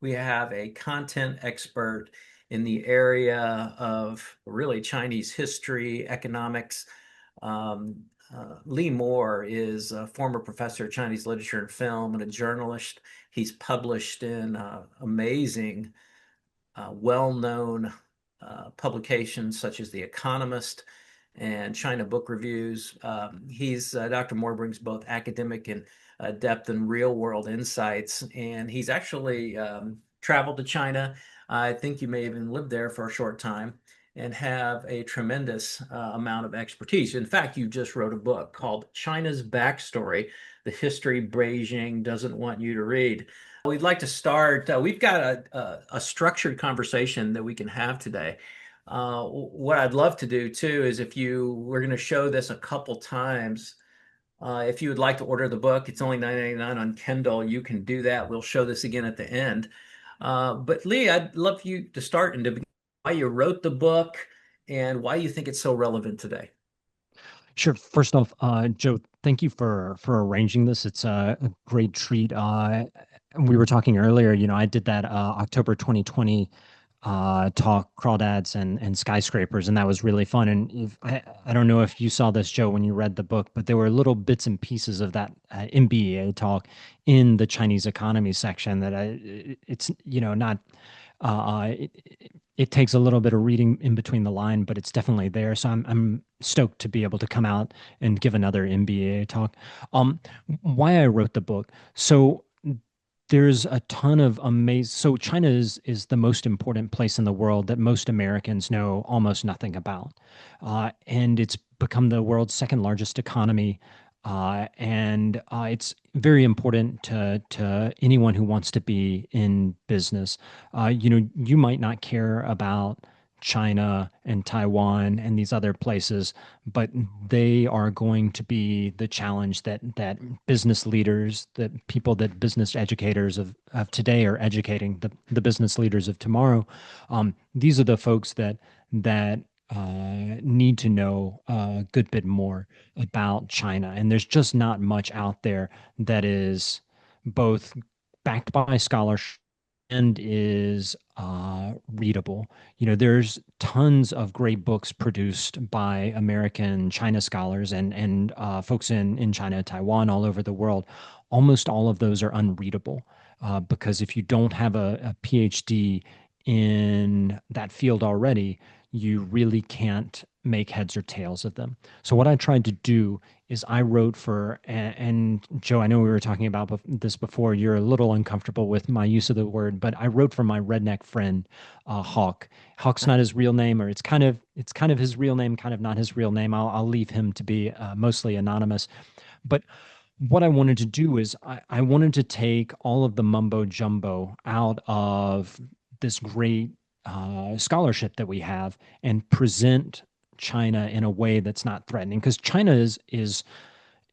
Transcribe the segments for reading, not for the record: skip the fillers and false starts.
We have a content expert in the area of really Chinese history, economics. Lee Moore is a former professor of Chinese literature and film and a journalist. He's published in amazing, well-known publications such as The Economist and China Book Reviews. Dr. Moore brings both academic and depth and real world insights. And he's actually traveled to China. I think you may even live there for a short time and have a tremendous amount of expertise. In fact, you just wrote a book called China's Backstory, The History Beijing Doesn't Want You to Read. We'd like to start. We've got a structured conversation that we can have today. What I'd love to do too is we're going to show this a couple times. If you would like to order the book, it's only $9.99 on Kindle. You can do that. We'll show this again at the end. But Lee, I'd love you to start and to begin why you wrote the book and why you think it's so relevant today. Sure. First off, Joe, thank you for arranging this. It's a great treat. We were talking earlier, I did that October 2020 talk, crawdads and skyscrapers, and that was really fun. And I don't know if you saw this, Joe, when you read the book, but there were little bits and pieces of that MBA talk in the Chinese economy section it's, not it takes a little bit of reading in between the line, but it's definitely there. So I'm stoked to be able to come out and give another MBA talk. Um, why I wrote the book. So there's a ton of amazing. So China is the most important place in the world that most Americans know almost nothing about, and it's become the world's second largest economy. And it's very important to anyone who wants to be in business. You might not care about China and Taiwan and these other places, but they are going to be the challenge that business leaders, that people that business educators of today are educating the business leaders of tomorrow. These are the folks that need to know a good bit more about China. And there's just not much out there that is both backed by scholarship and is readable. There's tons of great books produced by American China scholars and folks in China, Taiwan, all over the world. Almost all of those are unreadable because if you don't have a PhD in that field already, you really can't make heads or tails of them. So what I tried to do is I wrote and Joe, I know we were talking about this before. You're a little uncomfortable with my use of the word, but I wrote for my redneck friend, Hawk. Hawk's not his real name, or it's kind of his real name, kind of not his real name. I'll leave him to be mostly anonymous. But what I wanted to do is I wanted to take all of the mumbo jumbo out of this great scholarship that we have and present China in a way that's not threatening, because China is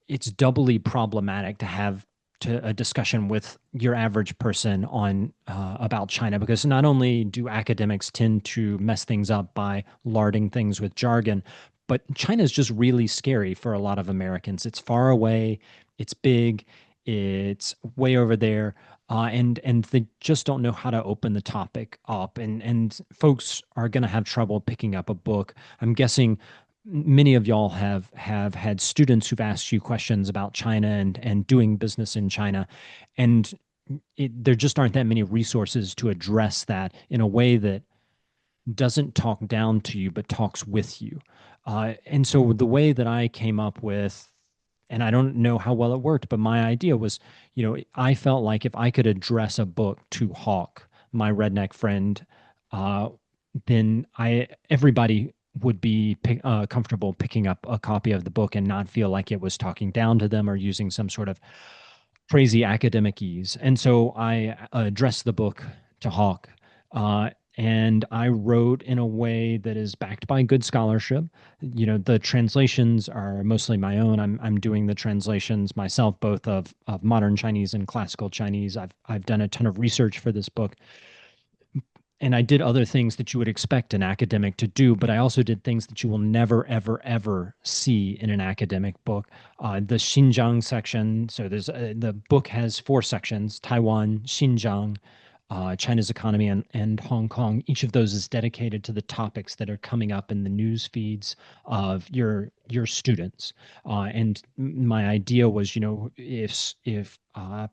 it's doubly problematic to have to a discussion with your average person on about China, because not only do academics tend to mess things up by larding things with jargon, but China is just really scary for a lot of Americans. It's far away, it's big, it's way over there, and they just don't know how to open the topic up, and folks are going to have trouble picking up a book. I'm guessing many of y'all have had students who've asked you questions about China and doing business in China, and there just aren't that many resources to address that in a way that doesn't talk down to you but talks with you. And so the way that I came up with, and I don't know how well it worked, but my idea was, I felt like if I could address a book to Hawk, my redneck friend, uh, then everybody would be comfortable picking up a copy of the book and not feel like it was talking down to them or using some sort of crazy academic ease. And so I addressed the book to Hawk. And I wrote in a way that is backed by good scholarship. The translations are mostly my own. I'm doing the translations myself, both of modern Chinese and classical Chinese. I've done a ton of research for this book, and I did other things that you would expect an academic to do, but I also did things that you will never, ever, ever see in an academic book. The Xinjiang section. So the book has four sections: Taiwan, Xinjiang, China's economy, and Hong Kong. Each of those is dedicated to the topics that are coming up in the news feeds of your students. And my idea was, if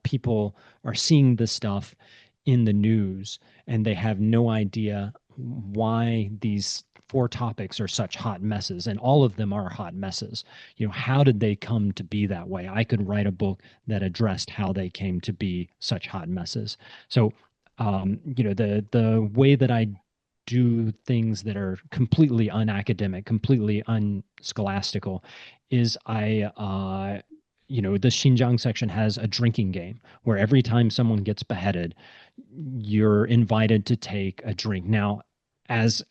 people are seeing this stuff in the news and they have no idea why these four topics are such hot messes, and all of them are hot messes, how did they come to be that way? I could write a book that addressed how they came to be such hot messes. So the way that I do things that are completely unacademic, completely unscholastical, is the Xinjiang section has a drinking game where every time someone gets beheaded, you're invited to take a drink. Now, as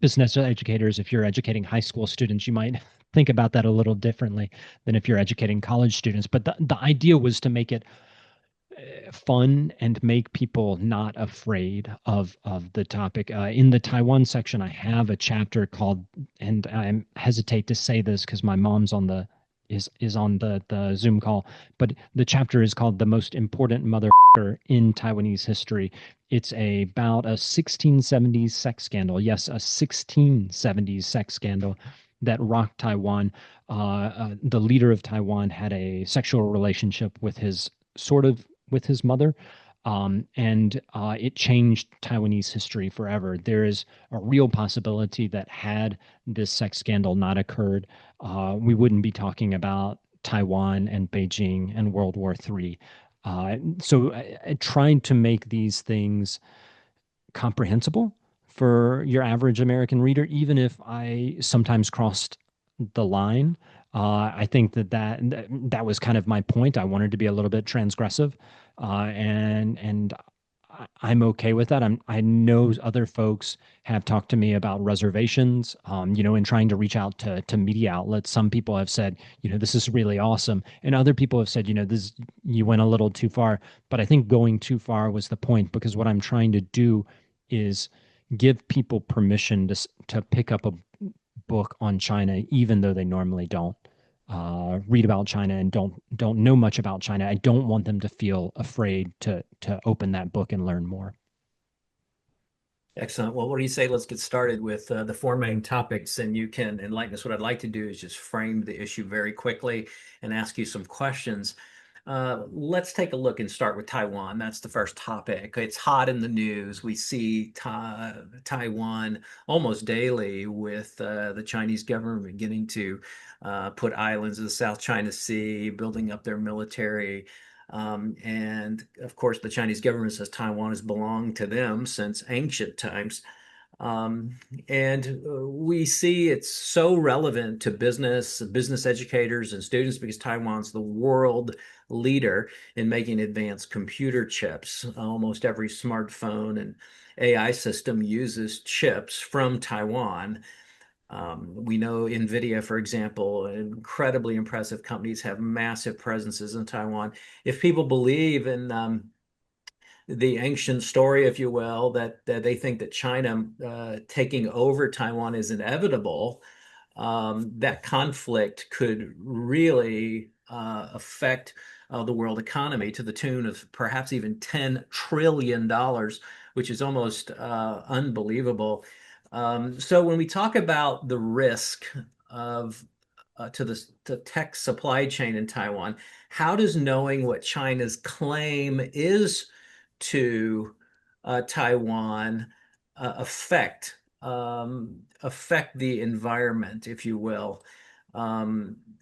business educators, if you're educating high school students, you might think about that a little differently than if you're educating college students. But the idea was to make it fun and make people not afraid of the topic. In the Taiwan section, I have a chapter called, and I hesitate to say this because my mom's on the is on the Zoom call, but the chapter is called "The Most Important Mother in Taiwanese History." It's about a 1670s sex scandal. Yes, a 1670s sex scandal that rocked Taiwan. The leader of Taiwan had a sexual relationship with his sort of with his mother. And it changed Taiwanese history forever. There is a real possibility that had this sex scandal not occurred, we wouldn't be talking about Taiwan and Beijing and World War III. So I tried to make these things comprehensible for your average American reader, even if I sometimes crossed the line. I think that was kind of my point. I wanted to be a little bit transgressive, and I'm okay with that. I know other folks have talked to me about reservations, in trying to reach out to media outlets. Some people have said, this is really awesome, and other people have said, this you went a little too far. But I think going too far was the point, because what I'm trying to do is give people permission to pick up a book on China, even though they normally don't read about China and don't know much about China. I don't want them to feel afraid to open that book and learn more. Excellent. Well, what do you say? Let's get started with the four main topics, and you can enlighten us. What I'd like to do is just frame the issue very quickly and ask you some questions. Let's take a look and start with Taiwan. That's the first topic. It's hot in the news. We see Taiwan almost daily with the Chinese government beginning to put islands in the South China Sea, building up their military. And of course, the Chinese government says Taiwan has belonged to them since ancient times. Um, and we see it's so relevant to business educators and students because Taiwan's the world leader in making advanced computer chips. Almost every smartphone and AI system uses chips from Taiwan. We know NVIDIA, for example, incredibly impressive companies have massive presences in Taiwan. If people believe in the ancient story, if you will, that they think that China taking over Taiwan is inevitable, that conflict could really affect the world economy to the tune of perhaps even $10 trillion, which is almost unbelievable. So when we talk about the risk of to the tech supply chain in Taiwan, how does knowing what China's claim is to Taiwan affect the environment, if you will?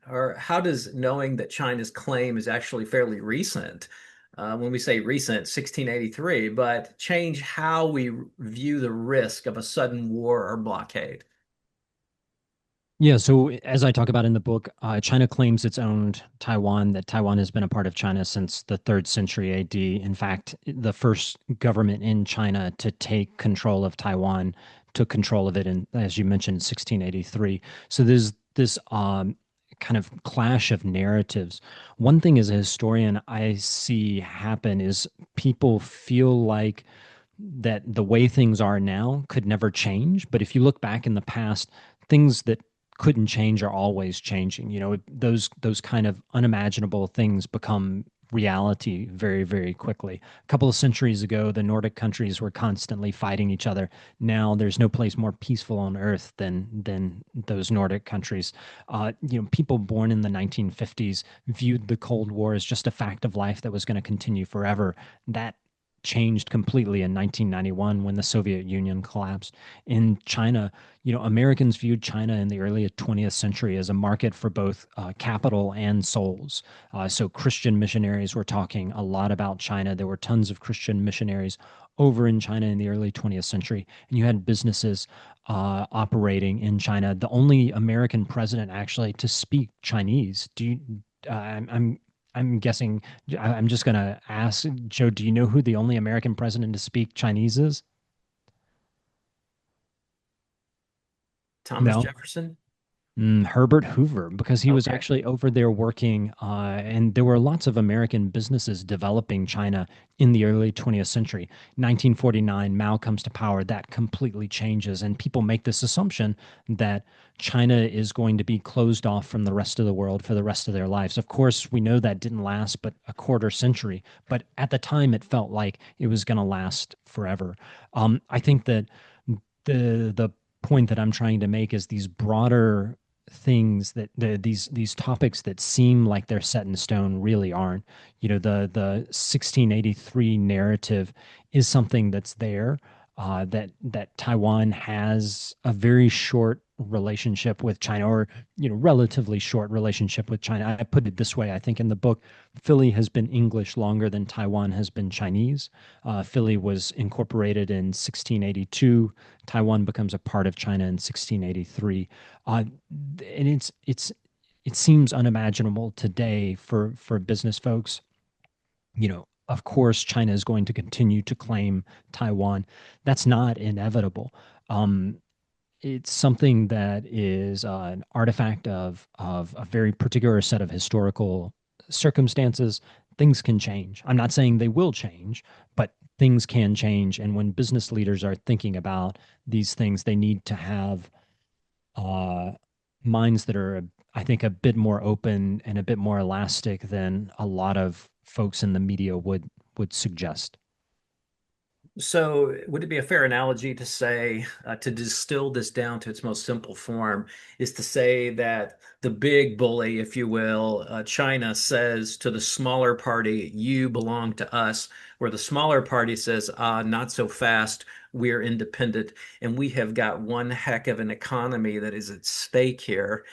Or how does knowing that China's claim is actually fairly recent, when we say recent, 1683, but change how we view the risk of a sudden war or blockade? Yeah, so as I talk about in the book, China claims it's owned Taiwan, that Taiwan has been a part of China since the third century AD. In fact, the first government in China to take control of Taiwan took control of it in, as you mentioned, 1683. So there's this kind of clash of narratives. One thing as a historian I see happen is people feel like that the way things are now could never change. But if you look back in the past, things that couldn't change are always changing. Those kind of unimaginable things become reality very, very quickly. A couple of centuries ago, the Nordic countries were constantly fighting each other. Now there's no place more peaceful on earth than those Nordic countries. People born in the 1950s viewed the Cold War as just a fact of life that was going to continue forever. That changed completely in 1991 when the Soviet Union collapsed. In China, Americans viewed China in the early 20th century as a market for both capital and souls. So Christian missionaries were talking a lot about China. There were tons of Christian missionaries over in China in the early 20th century, and you had businesses operating in China. The only American president actually to speak Chinese. I'm guessing. I'm just going to ask Joe. Do you know who the only American president to speak Chinese is? Thomas No. Jefferson? Herbert Hoover, because he was Okay. actually over there working, and there were lots of American businesses developing China in the early 20th century. 1949, Mao comes to power. That completely changes, and people make this assumption that China is going to be closed off from the rest of the world for the rest of their lives. Of course, we know that didn't last but a quarter century, but at the time, it felt like it was going to last forever. I think that the point that I'm trying to make is these broader things these topics that seem like they're set in stone really aren't. The 1683 narrative is something that's there. That Taiwan has a very short relationship with China, or relatively short relationship with China. I put it this way: I think in the book, Philly has been English longer than Taiwan has been Chinese. Philly was incorporated in 1682. Taiwan becomes a part of China in 1683. And it seems unimaginable today for business folks. Of course, China is going to continue to claim Taiwan. That's not inevitable. Um, it's something that is an artifact of a very particular set of historical circumstances. Things can change. I'm not saying they will change, but things can change. And when business leaders are thinking about these things, they need to have uh, minds that are, I think, a bit more open and a bit more elastic than a lot of folks in the media would suggest. So, would it be a fair analogy to say, to distill this down to its most simple form, is to say that the big bully, if you will, China says to the smaller party, you belong to us, where the smaller party says, not so fast, we're independent, and we have got one heck of an economy that is at stake here,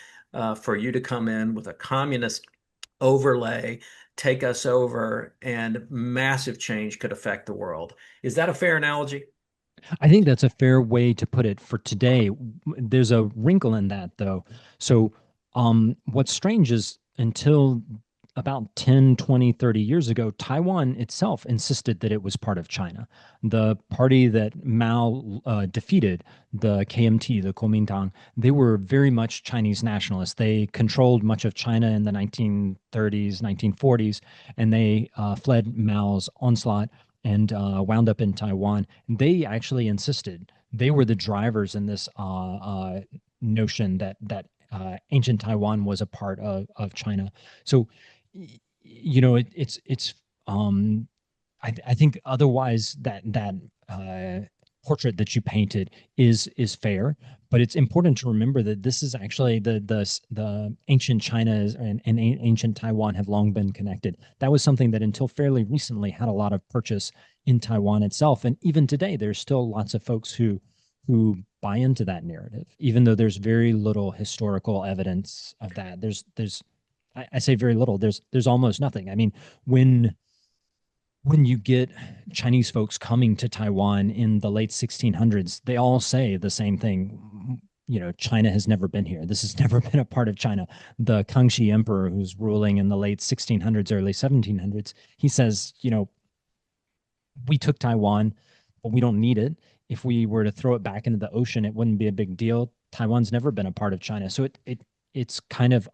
for you to come in with a communist overlay, take us over, and massive change could affect the world. Is that a fair analogy? I think that's a fair way to put it for today. There's a wrinkle in that, though. So, what's strange is until about 10, 20, 30 years ago, Taiwan itself insisted that it was part of China. The party that Mao defeated, the KMT, the Kuomintang, they were very much Chinese nationalists. They controlled much of China in the 1930s, 1940s, and they fled Mao's onslaught and wound up in Taiwan. They actually insisted they were the drivers in this notion that ancient Taiwan was a part of China. So, it's I think otherwise that portrait that you painted is fair, but it's important to remember that this is actually the ancient China and ancient Taiwan have long been connected. That was something that until fairly recently had a lot of purchase in Taiwan itself, and even today there's still lots of folks who buy into that narrative, even though there's very little historical evidence of that. I say very little. There's almost nothing. I mean, when when you get Chinese folks coming to Taiwan in the late 1600s, they all say the same thing. China has never been here. This has never been a part of China. The Kangxi Emperor, who's ruling in the late 1600s, early 1700s, he says, we took Taiwan, but we don't need it. If we were to throw it back into the ocean, it wouldn't be a big deal. Taiwan's never been a part of China. So it's kind of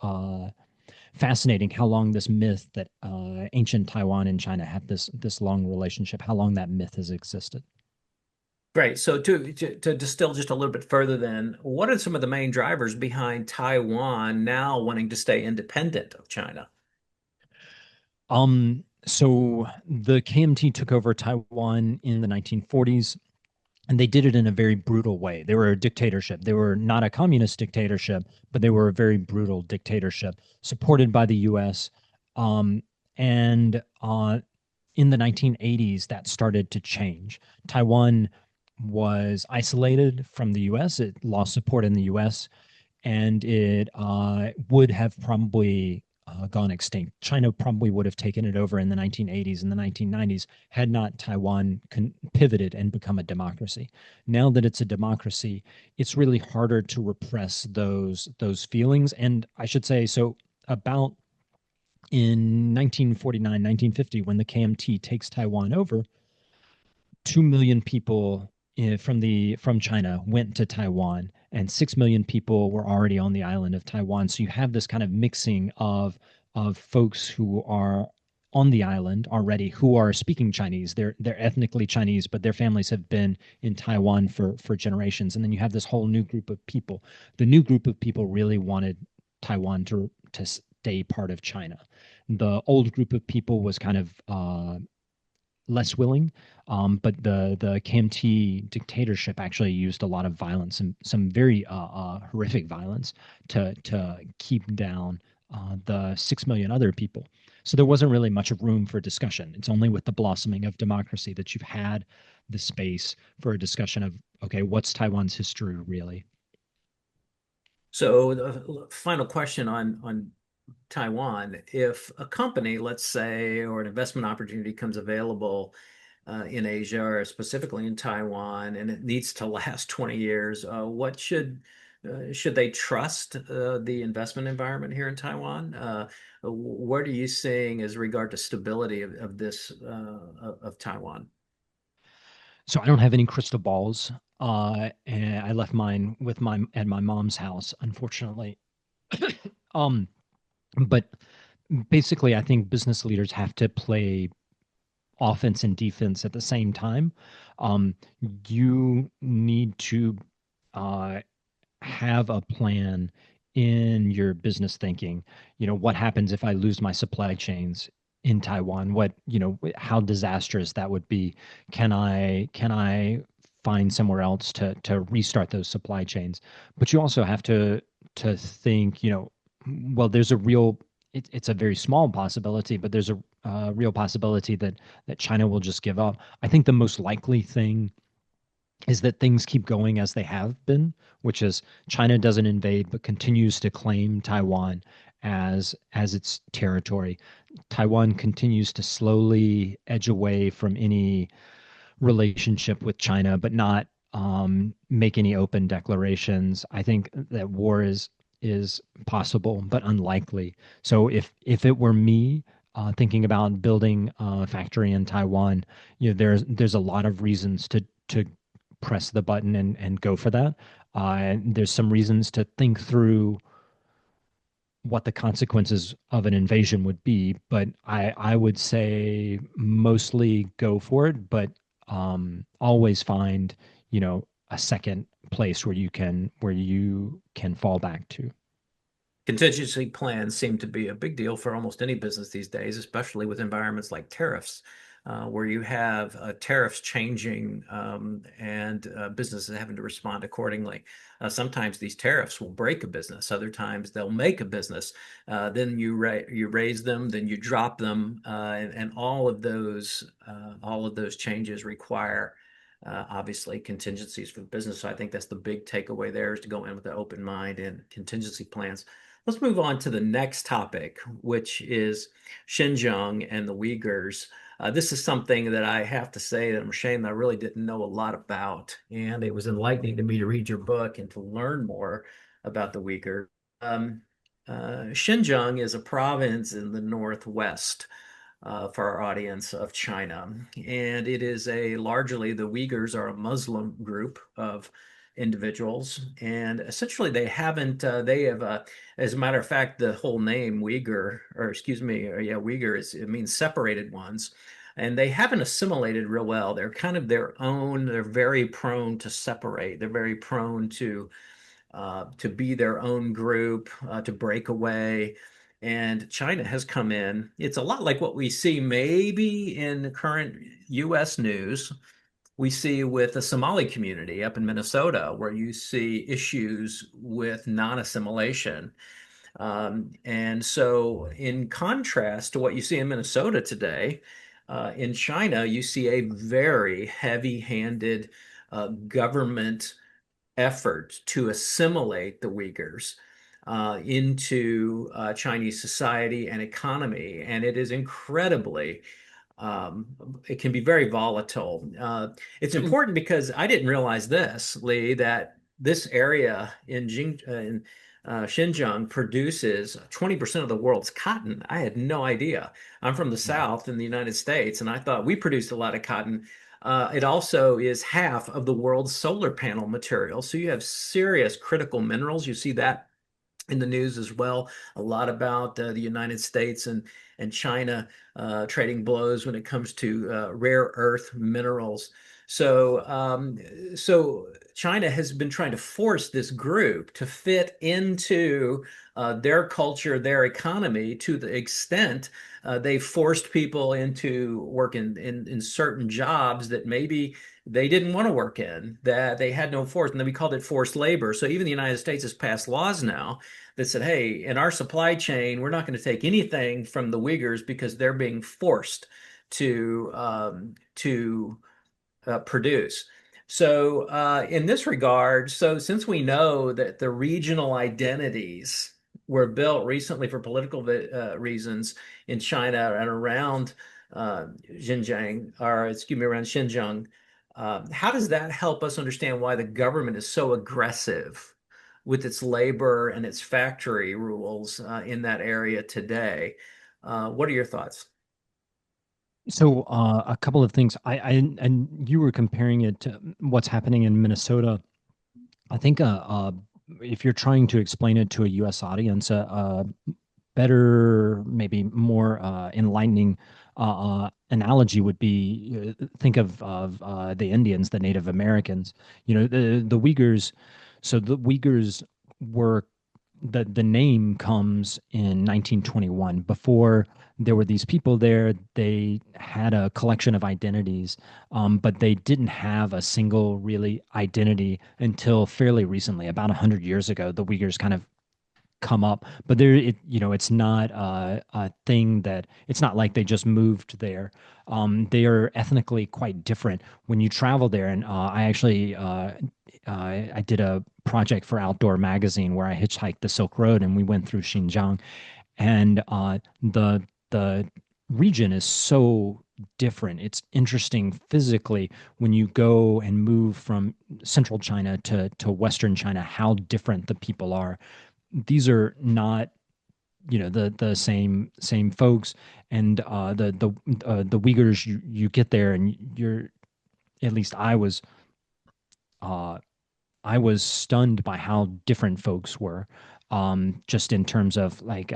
fascinating how long this myth that ancient Taiwan and China have this long relationship, how long that myth has existed. Great. So to distill just a little bit further, then, what are some of the main drivers behind Taiwan now wanting to stay independent of China? So the KMT took over Taiwan in the 1940s, and they did it in a very brutal way. They were a dictatorship. They were not a communist dictatorship, but they were a very brutal dictatorship supported by the US. Um, and in the 1980s, that started to change. Taiwan was isolated from the US, it lost support in the US, and it would have probably gone extinct. China probably would have taken it over in the 1980s and the 1990s had not Taiwan pivoted and become a democracy. Now that it's a democracy, it's really harder to repress those feelings. And I should say, so about in 1949, 1950, when the KMT takes Taiwan over, 2 million people from China went to Taiwan, and 6 million people were already on the island of Taiwan. So you have this kind of mixing of folks who are on the island already who are speaking Chinese. They're ethnically Chinese, but their families have been in Taiwan for generations. And then you have this whole new group of people. The new group of people really wanted Taiwan to stay part of China. The old group of people was kind of less willing. But the KMT dictatorship actually used a lot of violence and some very horrific violence to keep down the 6 million other people. So there wasn't really much of room for discussion. It's only with the blossoming of democracy that you've had the space for a discussion of, okay, what's Taiwan's history really? So the final question on Taiwan, if a company, let's say, or an investment opportunity comes available in Asia or specifically in Taiwan, and it needs to last 20 years, what should they trust the investment environment here in Taiwan? What are you seeing as regard to stability of this of Taiwan? So I don't have any crystal balls. And I left mine with my at my mom's house, unfortunately. Um, but basically, I think business leaders have to play offense and defense at the same time. Um, you need to uh, have a plan in your business thinking. What happens if I lose my supply chains in Taiwan? How disastrous that would be. Can I find somewhere else to restart those supply chains? But you also have to think, well, there's a real it's a very small possibility, but there's a real possibility that China will just give up. I think the most likely thing is that things keep going as they have been, which is China doesn't invade but continues to claim Taiwan as its territory. Taiwan continues to slowly edge away from any relationship with China, but not make any open declarations. I think that war is possible but unlikely. So if it were me thinking about building a factory in Taiwan, there's a lot of reasons to press the button and go for that. There's some reasons to think through what the consequences of an invasion would be, but I would say mostly go for it, but always find, a second place where you can fall back to. Contingency plans seem to be a big deal for almost any business these days, especially with environments like tariffs, where you have tariffs changing and businesses having to respond accordingly. Sometimes these tariffs will break a business. Other times they'll make a business. Then you raise them, then you drop them, and all of those changes require obviously contingencies for the business. So I think that's the big takeaway there is to go in with an open mind and contingency plans. Let's move on to the next topic, which is Xinjiang and the Uyghurs. This is something that I have to say that I'm ashamed that I really didn't know a lot about. And it was enlightening to me to read your book and to learn more about the Uyghur. Um, Xinjiang is a province in the northwest for our audience of China. And it is largely the Uyghurs are a Muslim group of individuals. And essentially they have, as a matter of fact, the whole name Uyghur, or excuse me, or yeah, Uyghur it means separated ones. And they haven't assimilated real well. They're kind of their own, they're very prone to separate. They're very prone to be their own group, to break away. And China has come in. It's a lot like what we see maybe in the current US news. We see with the Somali community up in Minnesota, where you see issues with non-assimilation. And so, in contrast to what you see in Minnesota today, in China, you see a very heavy-handed government effort to assimilate the Uyghurs into Chinese society and economy. And it is incredibly it can be very volatile. It's important because I didn't realize this, Lee, that this area in Xinjiang produces 20% of the world's cotton. I had no idea. I'm from the Wow. South in the United States, and I thought we produced a lot of cotton. It also is half of the world's solar panel material. So you have serious critical minerals. You see that in the news as well. A lot about the United States and China trading blows when it comes to rare earth minerals. So, so China has been trying to force this group to fit into their culture, their economy, to the extent they forced people into work in certain jobs that maybe they didn't want to work in, that they had no force, and then we called it forced labor. So even the United States has passed laws now that said, hey, in our supply chain, we're not going to take anything from the Uyghurs because they're being forced to produce. So in this regard, so since we know that the regional identities were built recently for political reasons in China and around Xinjiang, or excuse me, around Xinjiang, how does that help us understand why the government is so aggressive with its labor and its factory rules in that area today? What are your thoughts? So, a couple of things. And you were comparing it to what's happening in Minnesota. I think if you're trying to explain it to a U.S. audience, better, maybe more enlightening analogy would be think of the Indians, the Native Americans. You know, the Uyghurs. So the Uyghurs were the name comes in 1921. Before there were these people there, they had a collection of identities, but they didn't have a single really identity until fairly recently, about 100 years ago. The Uyghurs kind of come up, but it's not a thing that it's not like they just moved there. They are ethnically quite different when you travel there. And I did a project for Outdoor Magazine where I hitchhiked the Silk Road and we went through Xinjiang, and the region is so different. It's interesting physically when you go and move from central China to Western China, how different the people are. These are not, the same folks. And the Uyghurs, you get there and you're, at least uh I was stunned by how different folks were, just in terms of like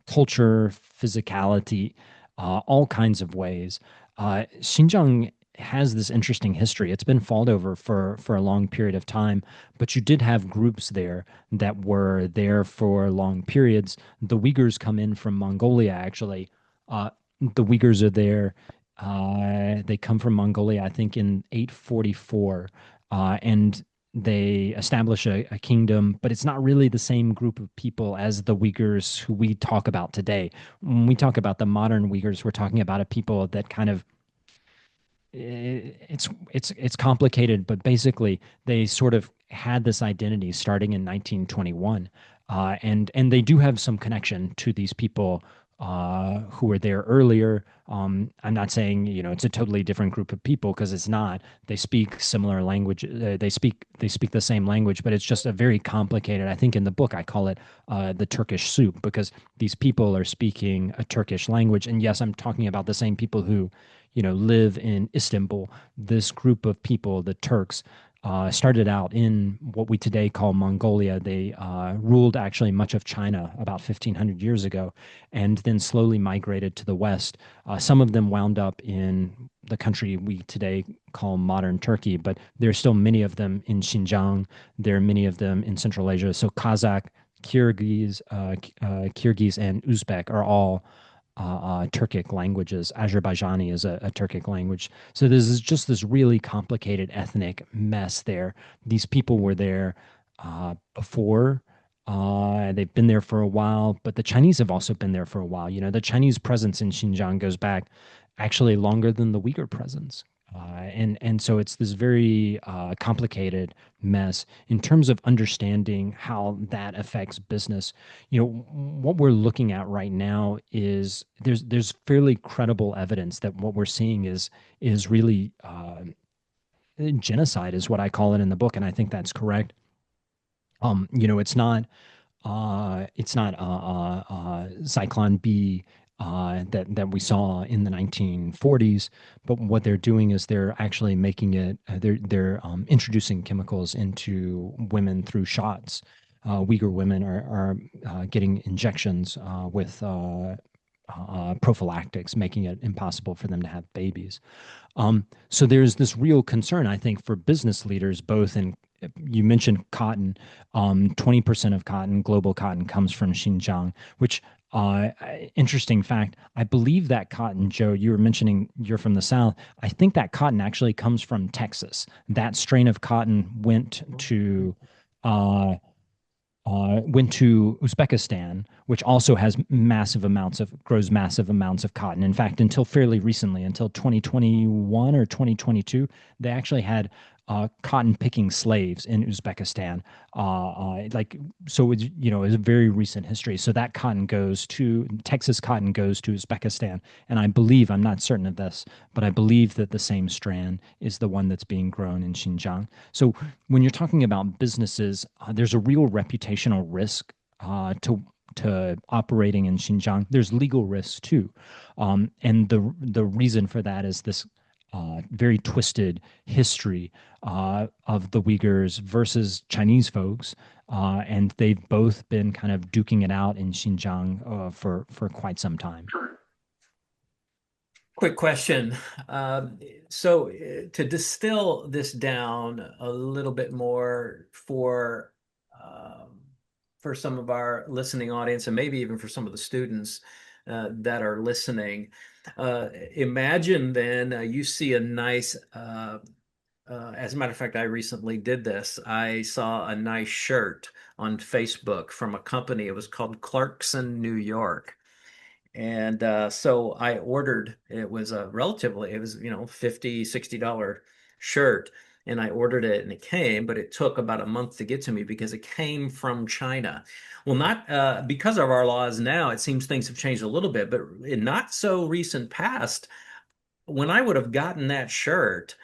culture, physicality, all kinds of ways. Xinjiang has this interesting history. It's been fought over for a long period of time, but you did have groups there that were there for long periods. The Uyghurs come in from Mongolia, actually. The Uyghurs are there. They come from Mongolia, I think, in 844, and they establish a kingdom, but it's not really the same group of people as the Uyghurs who we talk about today. When we talk about the modern Uyghurs, we're talking about a people that kind of it's complicated, but basically they sort of had this identity starting in 1921, and they do have some connection to these people who were there earlier. I'm not saying it's a totally different group of people because it's not. They speak similar language. They speak the same language, but it's just a very complicated. I think in the book I call it the Turkish soup because these people are speaking a Turkish language, and yes, I'm talking about the same people who live in Istanbul. This group of people, the Turks, started out in what we today call Mongolia. They ruled actually much of China about 1,500 years ago, and then slowly migrated to the west. Some of them wound up in the country we today call modern Turkey, but there's still many of them in Xinjiang. There are many of them in Central Asia. So Kazakh, Kyrgyz and Uzbek are all Turkic languages. Azerbaijani is a Turkic language. So just this really complicated ethnic mess there. These people were there before. They've been there for a while, but the Chinese have also been there for a while. You know, the Chinese presence in Xinjiang goes back actually longer than the Uyghur presence. And so it's this very complicated mess in terms of understanding how that affects business. You know, what we're looking at right now is there's fairly credible evidence that what we're seeing is really genocide is what I call it in the book, and I think that's correct. You know, it's not Zyklon B that we saw in the 1940s, but what they're doing is they're actually making it. They're introducing chemicals into women through shots. Uyghur women are getting injections with prophylactics, making it impossible for them to have babies. So there's this real concern, I think, for business leaders, both in you mentioned cotton. 20% of cotton, global cotton, comes from Xinjiang, which interesting fact. I believe that cotton, Joe, you were mentioning you're from the South. I think that cotton actually comes from Texas. That strain of cotton uh, went to Uzbekistan, which also has grows massive amounts of cotton. In fact, until fairly recently, until 2021 or 2022, they actually had cotton picking slaves in Uzbekistan. So it's, you know, it's a very recent history. So that cotton goes to Texas cotton goes to Uzbekistan, and I believe I'm not certain of this, but I believe that the same strand is the one that's being grown in Xinjiang. So when you're talking about businesses, there's a real reputational risk to operating in Xinjiang. There's legal risks too, and the reason for that is this very twisted history of the Uyghurs versus Chinese folks, and they've both been kind of duking it out in Xinjiang for quite some time. Quick question. To distill this down a little bit more um, for some of our listening audience and maybe even for some of the students that are listening, imagine then you see a nice, as a matter of fact, I recently did this. I saw a nice shirt on Facebook from a company. It was called Clarkson, New York. And so I ordered, it was a relatively, it was, you know, $50, $60 shirt. And I ordered it and it came, but it took about a month to get to me because it came from China. Well, not because of our laws now, it seems things have changed a little bit, but in not so recent past, when I would have gotten that shirt,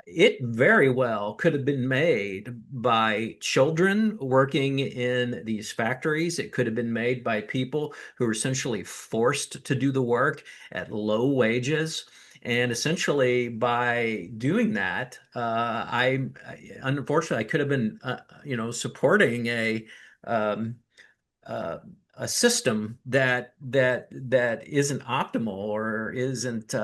it very well could have been made by children working in these factories. It could have been made by people who were essentially forced to do the work at low wages. And essentially, by doing that, unfortunately I could have been, supporting um, uh, a system that isn't optimal or isn't.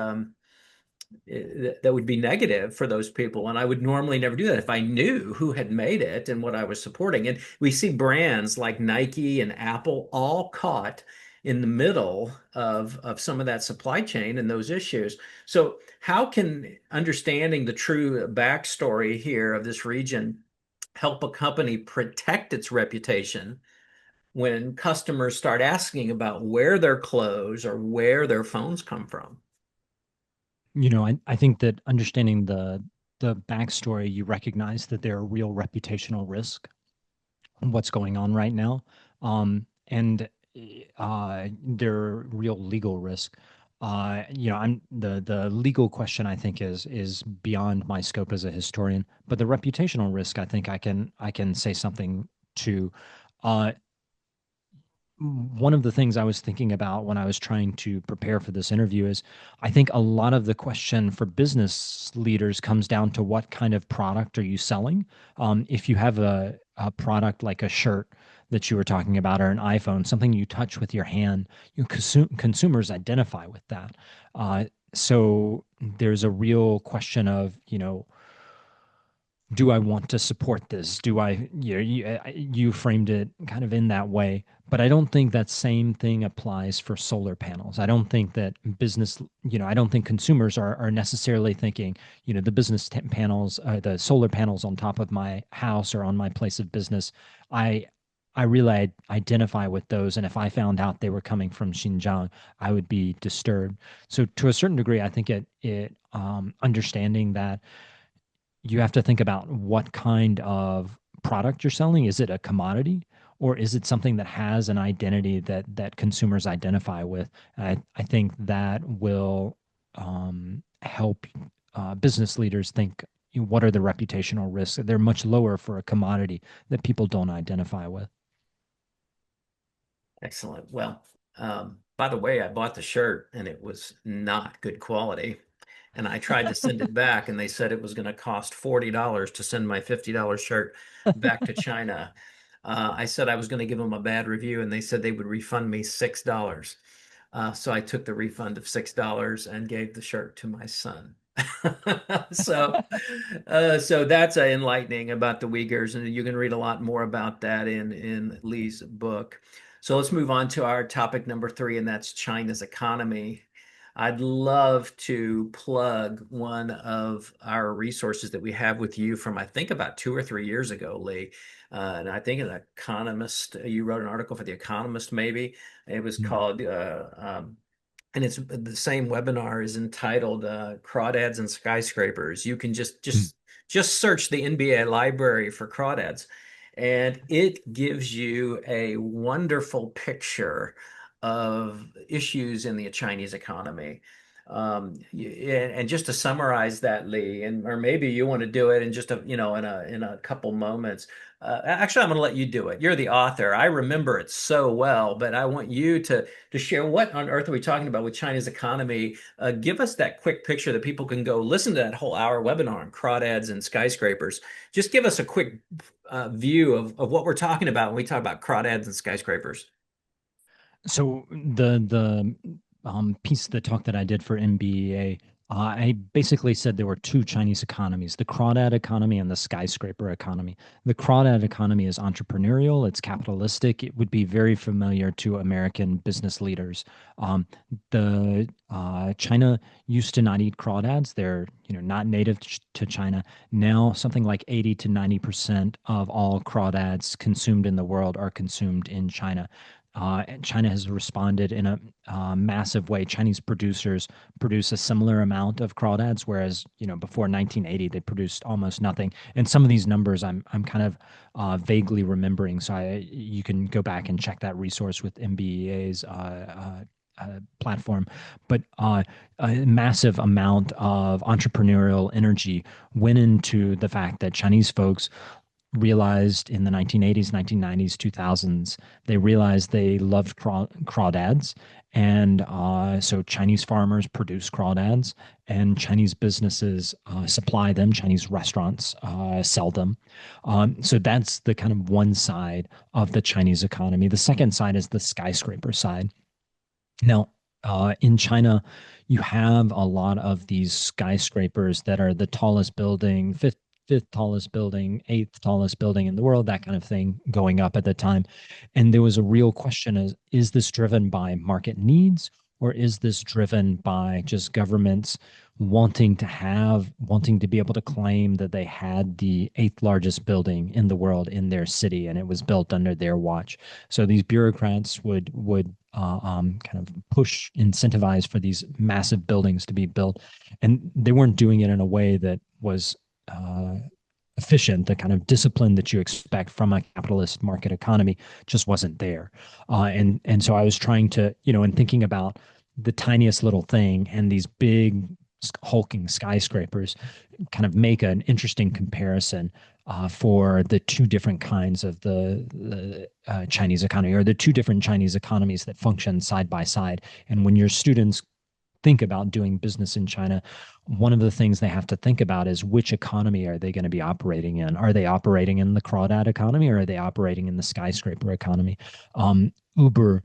That would be negative for those people. And I would normally never do that if I knew who had made it and what I was supporting. And we see brands like Nike and Apple all caught in the middle of some of that supply chain and those issues. So, how can understanding the true backstory here of this region help a company protect its reputation when customers start asking about where their clothes or where their phones come from? You know, I think that understanding the backstory, you recognize that there are real reputational risk in what's going on right now, and there are real legal risk. You know, I'm the legal question I think is beyond my scope as a historian, but the reputational risk I think I can say something to. Uh, One of the things I was thinking about when I was trying to prepare for this interview is I think a lot of the question for business leaders comes down to what kind of product are you selling? If you have a product like a shirt that you were talking about or an iPhone, something you touch with your hand, consumers identify with that. So there's a real question of, you know, do I want to support this? Do I, you framed it kind of in that way, but I don't think that same thing applies for solar panels. I don't think that I don't think consumers are necessarily thinking, the panels, the solar panels on top of my house or on my place of business. I, I really identify with those. And if I found out they were coming from Xinjiang, I would be disturbed. So to a certain degree, I think understanding that you have to think about what kind of product you're selling. Is it a commodity or is it something that has an identity that consumers identify with? I think that will help business leaders think, what are the reputational risks? They're much lower for a commodity that people don't identify with. Excellent. Well, by the way, I bought the shirt and it was not good quality. And I tried to send it back, and they said it was going to cost $40 to send my $50 shirt back to China. I said I was going to give them a bad review, and they said they would refund me $6. So I took the refund of $6 and gave the shirt to my son. So, so that's enlightening about the Uyghurs, and you can read a lot more about that in Lee's book. So let's move on to our topic number three, and that's China's economy. I'd love to plug one of our resources that we have with you from, I think, about 2 or 3 years ago, Lee. And I think an Economist, you wrote an article for The Economist, maybe. It was Mm. called, and it's the same webinar is entitled Crawdads and Skyscrapers. You can Mm. just search the NBA library for crawdads, and it gives you a wonderful picture of issues in the Chinese economy. And just to summarize that, Lee, and or maybe you want to do it in just in a couple moments. Actually, I'm going to let you do it. You're the author. I remember it so well, but I want you to share what on earth are we talking about with China's economy. Give us that quick picture that people can go listen to that whole hour webinar on crawdads and skyscrapers. Just give us a quick view of what we're talking about when we talk about crawdads and skyscrapers. So the piece of the talk that I did for MBA, I basically said there were two Chinese economies: the crawdad economy and the skyscraper economy. The crawdad economy is entrepreneurial, it's capitalistic. It would be very familiar to American business leaders. The China used to not eat crawdads; they're not native to China. Now, something like 80 to 90% of all crawdads consumed in the world are consumed in China. And China has responded in a massive way. Chinese producers produce a similar amount of crawdads, whereas before 1980 they produced almost nothing. And some of these numbers I'm kind of vaguely remembering, so you can go back and check that resource with MBEA's platform. But a massive amount of entrepreneurial energy went into the fact that Chinese folks realized in the 1980s, 1990s, 2000s, they realized they loved crawdads. And so Chinese farmers produce crawdads and Chinese businesses supply them, Chinese restaurants sell them. So that's the kind of one side of the Chinese economy. The second side is the skyscraper side. Now, in China, you have a lot of these skyscrapers that are the tallest building, fifth tallest building, eighth tallest building in the world, that kind of thing going up at the time. And there was a real question: is this driven by market needs, or is this driven by just governments wanting to be able to claim that they had the eighth largest building in the world in their city and it was built under their watch? So these bureaucrats would kind of push, incentivize for these massive buildings to be built, and they weren't doing it in a way that was uh, efficient. The kind of discipline that you expect from a capitalist market economy just wasn't there. And so I was trying to, in thinking about the tiniest little thing and these big hulking skyscrapers, kind of make an interesting comparison for the two different kinds of the Chinese economy, or the two different Chinese economies that function side by side. And when your students think about doing business in China, one of the things they have to think about is, which economy are they going to be operating in? Are they operating in the crawdad economy, or are they operating in the skyscraper economy? Uber,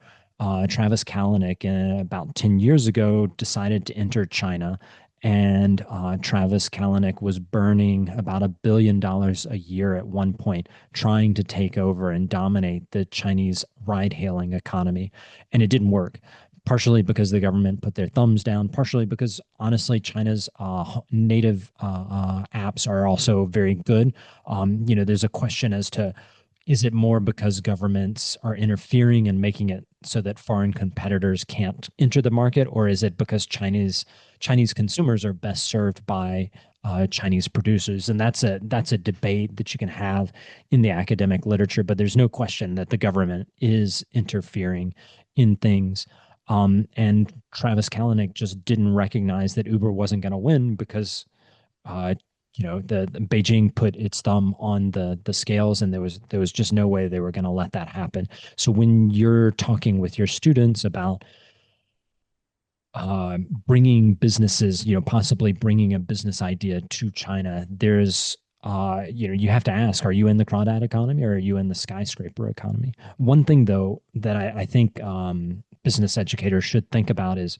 Travis Kalanick, about 10 years ago, decided to enter China And Travis Kalanick was burning about $1 billion a year at one point, trying to take over and dominate the Chinese ride-hailing economy, and it didn't work. Partially because the government put their thumbs down, partially because honestly, China's native apps are also very good. There's a question as to, is it more because governments are interfering and making it so that foreign competitors can't enter the market, or is it because Chinese consumers are best served by Chinese producers? And that's a debate that you can have in the academic literature. But there's no question that the government is interfering in things. And Travis Kalanick just didn't recognize that Uber wasn't going to win because uh, the Beijing put its thumb on the scales, and there was just no way they were going to let that happen. So when you're talking with your students about bringing businesses, possibly bringing a business idea to China, you have to ask, are you in the crawdad economy or are you in the skyscraper economy? One thing, though, that I think business educators should think about is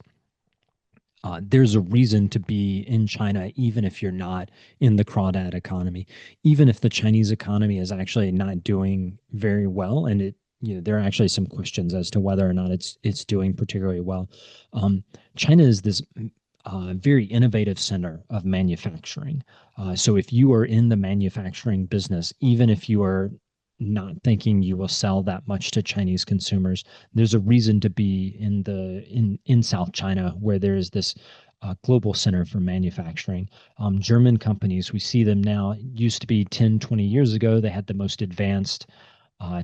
there's a reason to be in China, even if you're not in the crawdad economy, even if the Chinese economy is actually not doing very well, and there are actually some questions as to whether or not it's doing particularly well. Um, China is this very innovative center of manufacturing. So if you are in the manufacturing business, even if you are not thinking you will sell that much to Chinese consumers, there's a reason to be in South China, where there is this global center for manufacturing. German companies, we see them now. It used to be 10, 20 years ago, they had the most advanced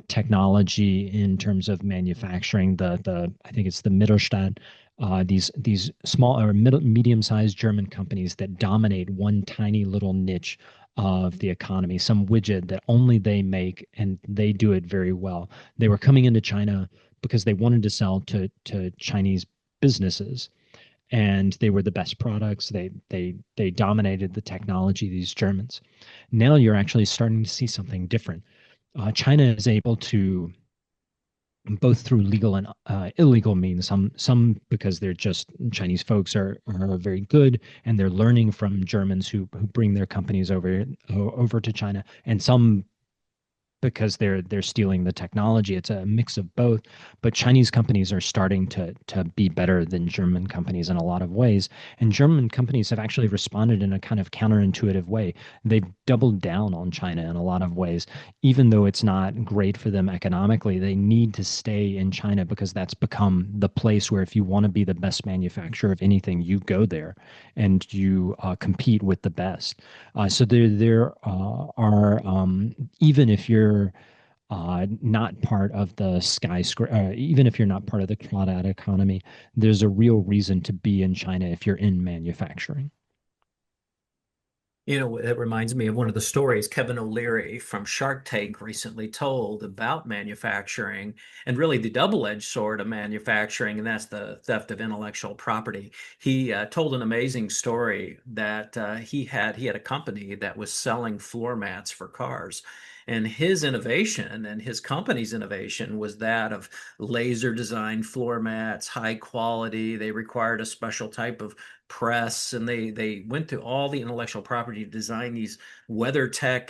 technology in terms of manufacturing. The I think it's the Mittelstand, these small or medium-sized German companies that dominate one tiny little niche of the economy, some widget that only they make, and they do it very well. They were coming into China because they wanted to sell to Chinese businesses, and they were the best products. They dominated the technology, these Germans. Now you're actually starting to see something different. China is able to, both through legal and illegal means, some because they're just Chinese folks are very good and they're learning from Germans who bring their companies over to China, and some because they're stealing the technology. It's a mix of both. But Chinese companies are starting to be better than German companies in a lot of ways. And German companies have actually responded in a kind of counterintuitive way. They've doubled down on China in a lot of ways. Even though it's not great for them economically, they need to stay in China because that's become the place where, if you want to be the best manufacturer of anything, you go there and you compete with the best. So there are, even if you're not part of the skyscraper, even if you're not part of the crawdad economy, there's a real reason to be in China if you're in manufacturing. It reminds me of one of the stories Kevin O'Leary from Shark Tank recently told about manufacturing, and really the double-edged sword of manufacturing, and that's the theft of intellectual property. He told an amazing story that he had a company that was selling floor mats for cars. And his innovation and his company's innovation was that of laser designed floor mats, high quality. They required a special type of press, and they went through all the intellectual property to design these WeatherTech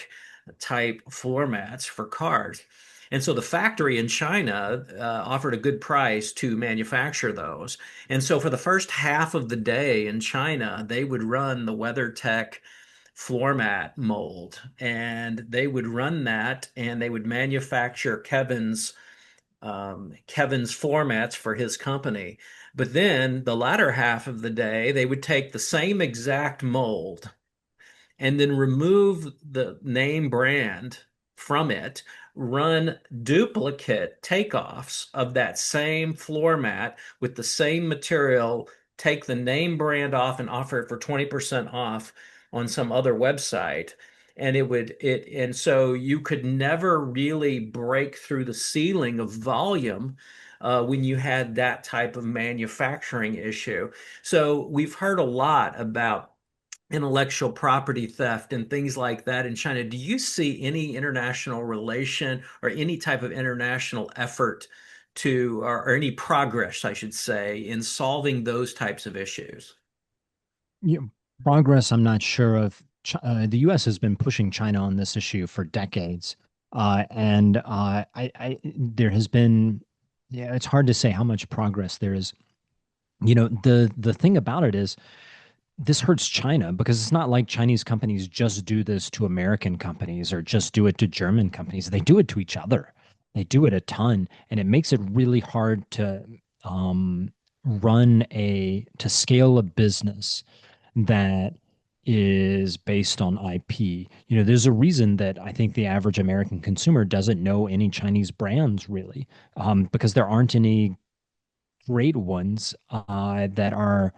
type floor mats for cars. And so the factory in China offered a good price to manufacture those. And so for the first half of the day in China, they would run the WeatherTech floor mat mold, and they would run that, and they would manufacture Kevin's formats for his company. But then the latter half of the day, they would take the same exact mold and then remove the name brand from it, run duplicate takeoffs of that same floor mat with the same material, take the name brand off and offer it for 20% off on some other website. And so you could never really break through the ceiling of volume when you had that type of manufacturing issue. So we've heard a lot about intellectual property theft and things like that in China. Do you see any international relation or any type of international effort or any progress, I should say, in solving those types of issues? You know, progress, I'm not sure of. The U.S. has been pushing China on this issue for decades, and there has been, yeah, it's hard to say how much progress there is. The thing about it is this hurts China because it's not like Chinese companies just do this to American companies or just do it to German companies. They do it to each other. They do it a ton, and it makes it really hard to um, to scale a business that is based on IP. There's a reason that I think the average American consumer doesn't know any Chinese brands really, because there aren't any great ones that are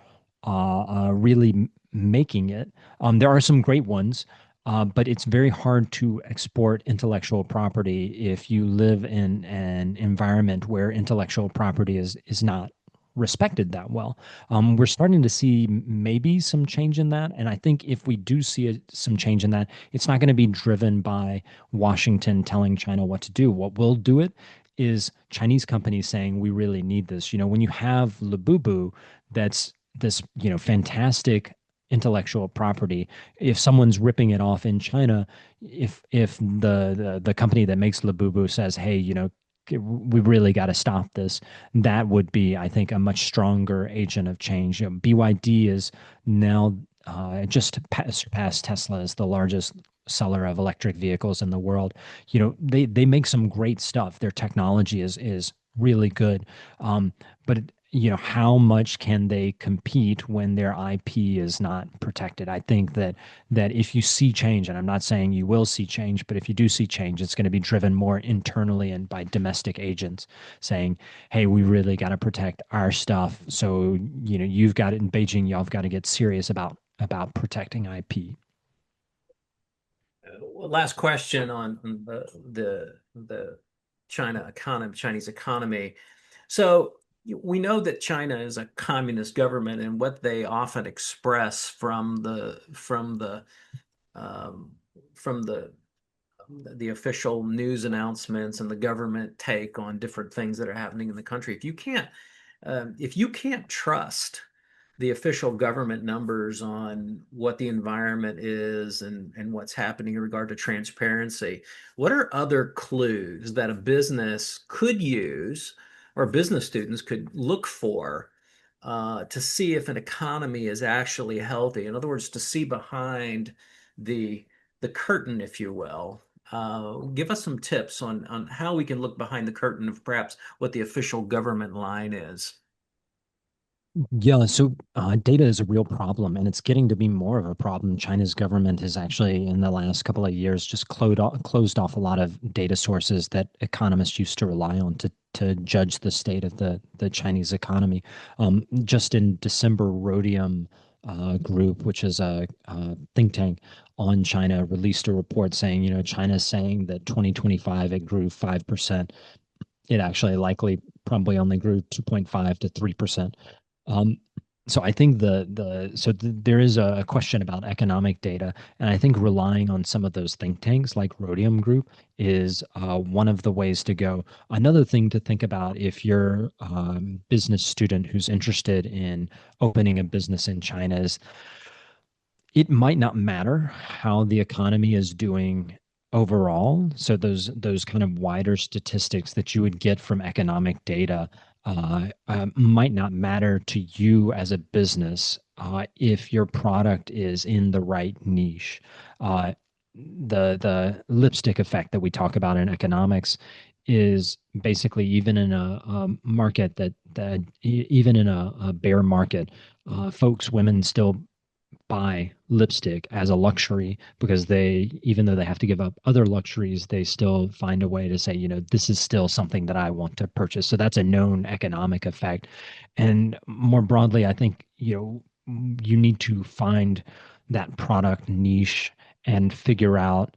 really making it. There are some great ones, but it's very hard to export intellectual property if you live in an environment where intellectual property is not respected that well. We're starting to see maybe some change in that, and I think if we do see some change in that, it's not going to be driven by Washington telling China what to do. What will do it is Chinese companies saying we really need this. When you have Labubu, that's this fantastic intellectual property. If someone's ripping it off in China, if the company that makes Labubu says, hey, we really got to stop this, that would be, I think, a much stronger agent of change. BYD is now just surpassed Tesla as the largest seller of electric vehicles in the world. They make some great stuff. Their technology is really good. But how much can they compete when their IP is not protected? I think that if you see change, and I'm not saying you will see change, but if you do see change, it's going to be driven more internally and by domestic agents saying, "Hey, we really got to protect our stuff." So you've got it in Beijing. Y'all have got to get serious about protecting IP. Last question on the Chinese economy. So we know that China is a communist government, and what they often express um, from the official news announcements and the government take on different things that are happening in the country. If you can't trust the official government numbers on what the environment is and what's happening in regard to transparency, what are other clues that a business could use or business students could look for to see if an economy is actually healthy? In other words, to see behind the the curtain, if you will. Give us some tips on how we can look behind the curtain of perhaps what the official government line is. Yeah, so data is a real problem, and it's getting to be more of a problem. China's government has actually, in the last couple of years, just closed off a lot of data sources that economists used to rely on to judge the state of the Chinese economy. Just in December, Rhodium Group, which is a think tank on China, released a report saying, China's saying that 2025 it grew 5%. It actually likely probably only grew 2.5 to 3%. Um, so I think there is a question about economic data, and I think relying on some of those think tanks like Rhodium Group is one of the ways to go. Another thing to think about if you're business student who's interested in opening a business in China is it might not matter how the economy is doing overall. So those kind of wider statistics that you would get from economic data might not matter to you as a business if your product is in the right niche. The lipstick effect that we talk about in economics is basically even in a market even in a bear market, women still buy lipstick as a luxury because even though they have to give up other luxuries, they still find a way to say, this is still something that I want to purchase. So that's a known economic effect. And more broadly, I think, you need to find that product niche and figure out,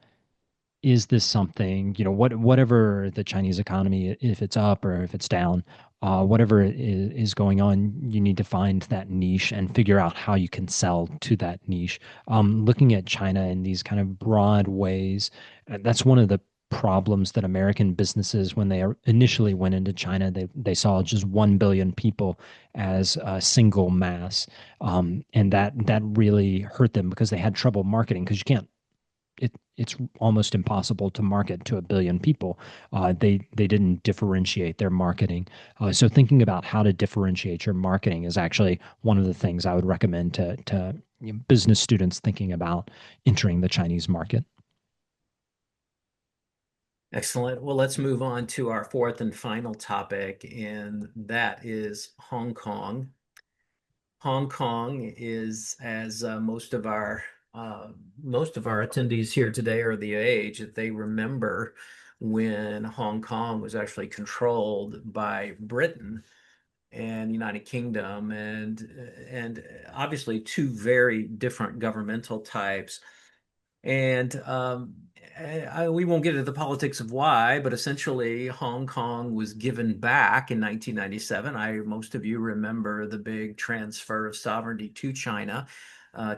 is this something, whatever the Chinese economy, if it's up or if it's down, whatever is going on, you need to find that niche and figure out how you can sell to that niche. Looking at China in these kind of broad ways, that's one of the problems that American businesses, when they initially went into China, they saw just 1 billion people as a single mass, and that really hurt them because they had trouble marketing because you can't. It's almost impossible to market to 1 billion people. They didn't differentiate their marketing. So thinking about how to differentiate your marketing is actually one of the things I would recommend to business students thinking about entering the Chinese market. Excellent. Well, let's move on to our fourth and final topic, and that is Hong Kong. Hong Kong is, as most of our attendees here today are the age that they remember when Hong Kong was actually controlled by Britain and United Kingdom, and obviously two very different governmental types. And we won't get into the politics of why, but essentially Hong Kong was given back in 1997. Most of you remember the big transfer of sovereignty to China.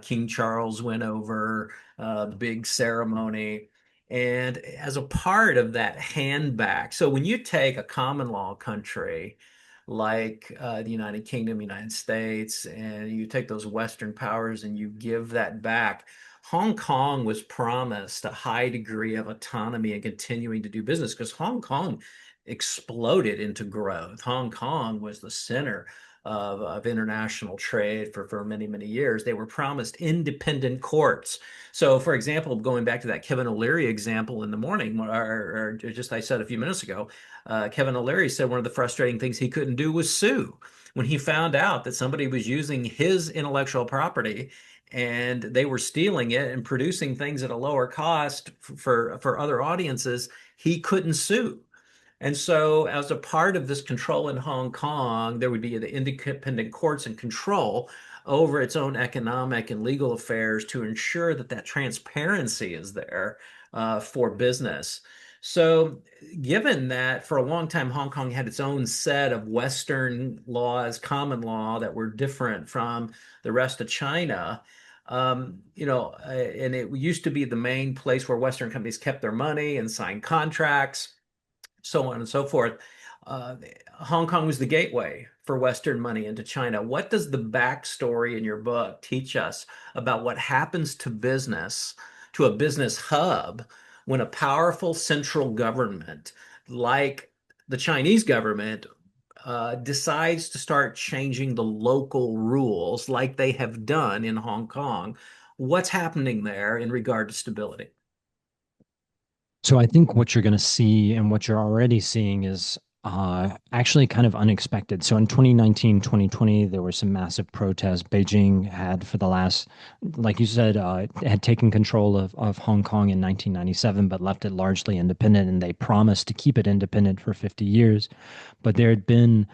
King Charles went over, the big ceremony. And as a part of that handback, so when you take a common law country like the United Kingdom, United States, and you take those Western powers and you give that back, Hong Kong was promised a high degree of autonomy and continuing to do business because Hong Kong exploded into growth. Hong Kong was the center of international trade for many, many years. They were promised independent courts. So, for example, going back to that Kevin O'Leary example in the morning, or just I said a few minutes ago, Kevin O'Leary said one of the frustrating things he couldn't do was sue when he found out that somebody was using his intellectual property and they were stealing it and producing things at a lower cost for other audiences. He couldn't sue. And so, as a part of this control in Hong Kong, there would be the independent courts and control over its own economic and legal affairs to ensure that that transparency is there for business. So, given that for a long time Hong Kong had its own set of Western laws, common law that were different from the rest of China, and it used to be the main place where Western companies kept their money and signed contracts, so on and so forth. Uh, Hong Kong was the gateway for Western money into China. What does the backstory in your book teach us about what happens to business, to a business hub, when a powerful central government like the Chinese government decides to start changing the local rules like they have done in Hong Kong? What's happening there in regard to stability? So I think what you're going to see and what you're already seeing is actually kind of unexpected. So in 2019, 2020, there were some massive protests. Beijing had, for the last, like you said, had taken control of Hong Kong in 1997, but left it largely independent. And they promised to keep it independent for 50 years. But there had been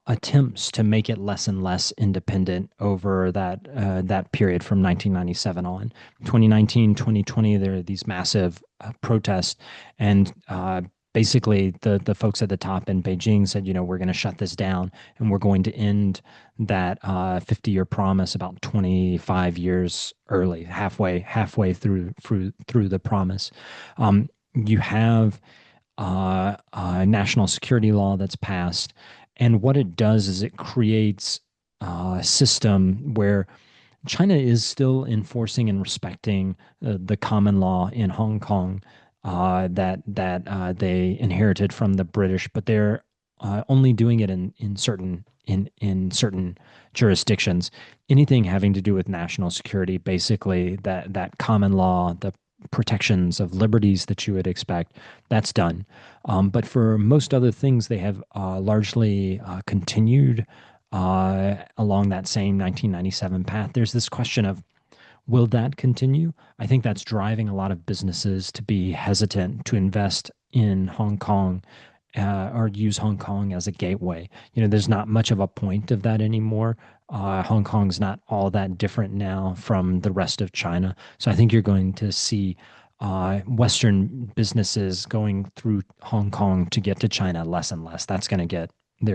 attempts to make it less and less independent over that period from 1997 on. 2019, 2020, there are these massive protests, and basically the folks at the top in Beijing said, we're going to shut this down and we're going to end that 50-year promise about 25 years early, halfway through the promise. You have a national security law that's passed. And what it does is it creates a system where China is still enforcing and respecting the common law in Hong Kong that they inherited from the British, but they're only doing it in certain jurisdictions. Anything having to do with national security, basically that common law, the protections of liberties that you would expect, that's done. But for most other things, they have largely continued along that same 1997 path. There's this question of, will that continue? I think that's driving a lot of businesses to be hesitant to invest in Hong Kong or use Hong Kong as a gateway. There's not much of a point of that anymore. Hong Kong's not all that different now from the rest of China. So I think you're going to see Western businesses going through Hong Kong to get to China less and less. There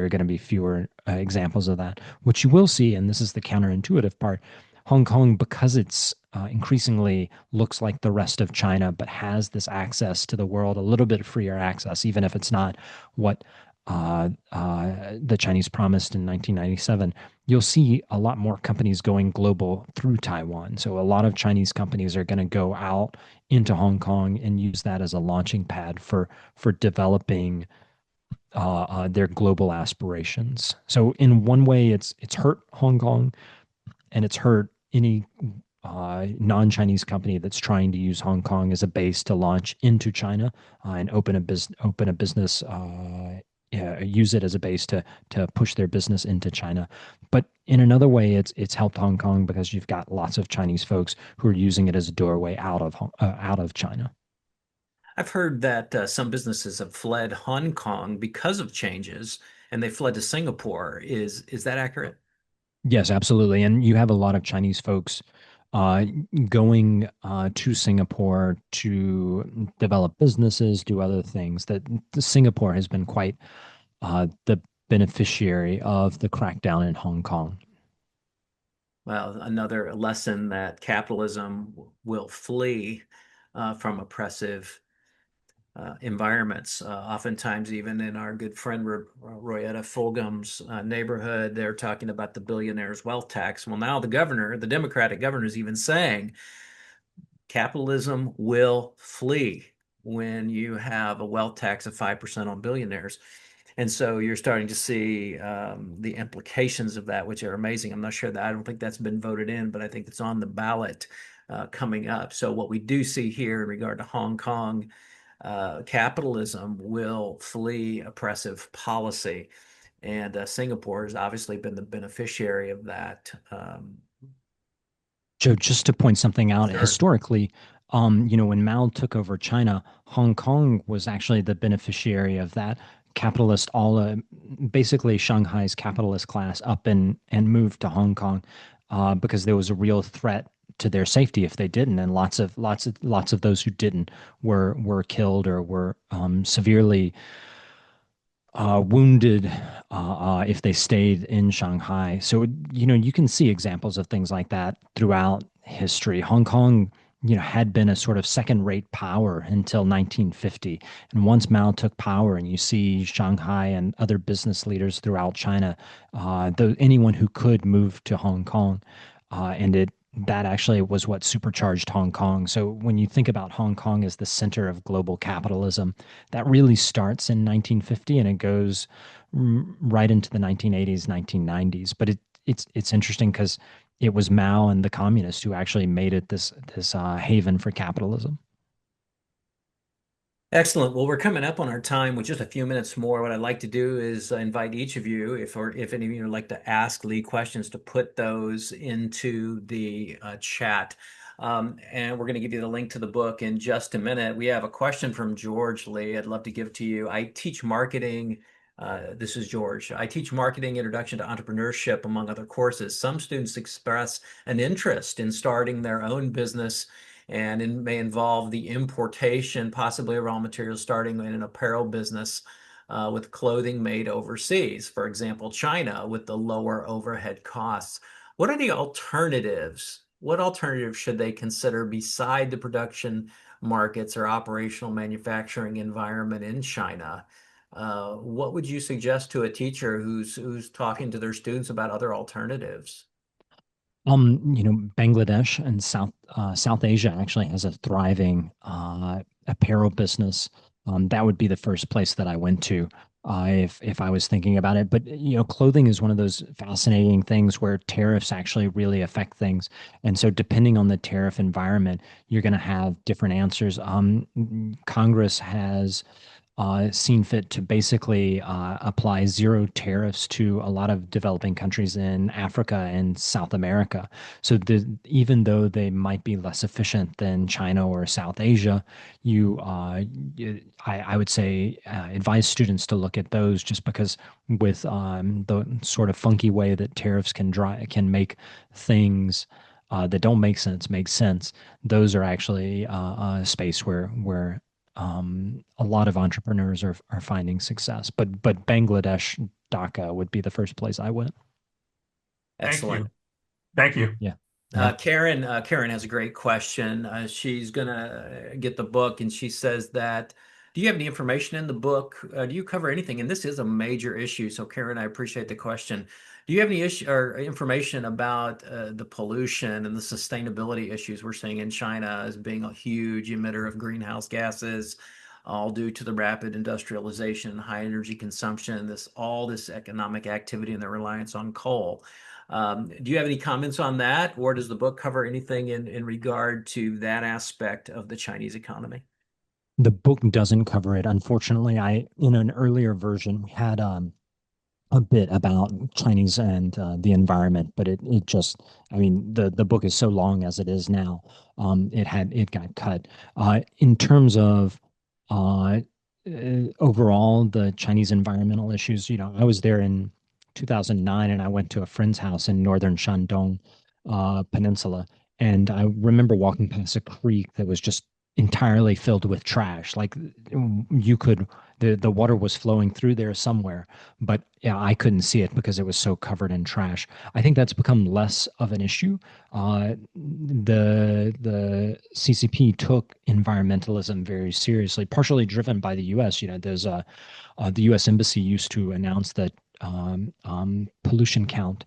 are going to be fewer examples of that. What you will see, and this is the counterintuitive part, Hong Kong, because it's increasingly looks like the rest of China, but has this access to the world, a little bit freer access, even if it's not what the Chinese promised in 1997, you'll see a lot more companies going global through Taiwan. So a lot of Chinese companies are going to go out into Hong Kong and use that as a launching pad for developing their global aspirations. So in one way, it's hurt Hong Kong and it's hurt any non-Chinese company that's trying to use Hong Kong as a base to launch into China and open a business. Use it as a base to push their business into China, but in another way, it's helped Hong Kong because you've got lots of Chinese folks who are using it as a doorway out of China. I've heard that some businesses have fled Hong Kong because of changes, and they fled to Singapore. Is that accurate? Yes, absolutely. And you have a lot of Chinese folks uh, going to Singapore to develop businesses, do other things. That Singapore has been quite the beneficiary of the crackdown in Hong Kong. Well, another lesson that capitalism will flee from oppressive environments. Oftentimes, even in our good friend Royetta Fulgham's neighborhood, they're talking about the billionaire's wealth tax. Well, now the governor, the Democratic governor, is even saying capitalism will flee when you have a wealth tax of 5% on billionaires. And so you're starting to see the implications of that, which are amazing. I'm not sure that I don't think that's been voted in, but I think it's on the ballot coming up. So what we do see here in regard to Hong Kong, capitalism will flee oppressive policy. And Singapore has obviously been the beneficiary of that. Joe, just to point something out, Sure. historically, when Mao took over China, Hong Kong was actually the beneficiary of that capitalist, basically Shanghai's capitalist class up and moved to Hong Kong because there was a real threat to their safety if they didn't, and lots of those who didn't were killed or were severely wounded if they stayed in Shanghai. So, you can see examples of things like that throughout history. Hong Kong, had been a sort of second-rate power until 1950. And once Mao took power, and you see Shanghai and other business leaders throughout China, anyone who could move to Hong Kong, and that actually was what supercharged Hong Kong. So when you think about Hong Kong as the center of global capitalism, that really starts in 1950 and it goes right into the 1980s, 1990s. But it's interesting because it was Mao and the communists who actually made it this haven for capitalism. Excellent. Well, we're coming up on our time with just a few minutes more. What I'd like to do is invite each of you, if any of you would like to ask Lee questions, to put those into the chat. And we're going to give you the link to the book in just a minute. We have a question from George Lee. I'd love to give to you. I teach marketing. This is George. I teach marketing, introduction to entrepreneurship, among other courses. Some students express an interest in starting their own business and it may involve the importation, possibly of raw materials, starting in an apparel business with clothing made overseas. For example, China with the lower overhead costs. What are the alternatives? What alternatives should they consider beside the production markets or operational manufacturing environment in China? What would you suggest to a teacher who's talking to their students about other alternatives? Bangladesh and South Asia actually has a thriving apparel business. That would be the first place that I went to if I was thinking about it. But clothing is one of those fascinating things where tariffs actually really affect things, and so depending on the tariff environment, you're going to have different answers. Congress has seen fit to basically apply zero tariffs to a lot of developing countries in Africa and South America. So even though they might be less efficient than China or South Asia, I would say advise students to look at those just because with the sort of funky way that tariffs can make things that don't make sense. Those are actually a space where a lot of entrepreneurs are finding success. But Bangladesh, Dhaka would be the first place I went. Thank Excellent. you. Thank you. Yeah. Yeah. Karen has a great question. She's gonna get the book, and she says that, do you have any information in the book? Do you cover anything? And this is a major issue. So, Karen, I appreciate the question. Do you have any issue or information about the pollution and the sustainability issues we're seeing in China as being a huge emitter of greenhouse gases, all due to the rapid industrialization, high energy consumption, all this economic activity and the reliance on coal? Do you have any comments on that, or does the book cover anything in regard to that aspect of the Chinese economy? The book doesn't cover it. Unfortunately, in an earlier version, we had a bit about Chinese and the environment, but it just, I mean, the book is so long as it is now. It got cut. In terms of uh, overall the Chinese environmental issues, I was there in 2009, and I went to a friend's house in northern Shandong Peninsula, and I remember walking past a creek that was just entirely filled with trash. Like you could the water was flowing through there somewhere, but yeah, I couldn't see it because it was so covered in trash. I think that's become less of an issue. The CCP took environmentalism very seriously, partially driven by the U.S. The U.S. Embassy used to announce that pollution count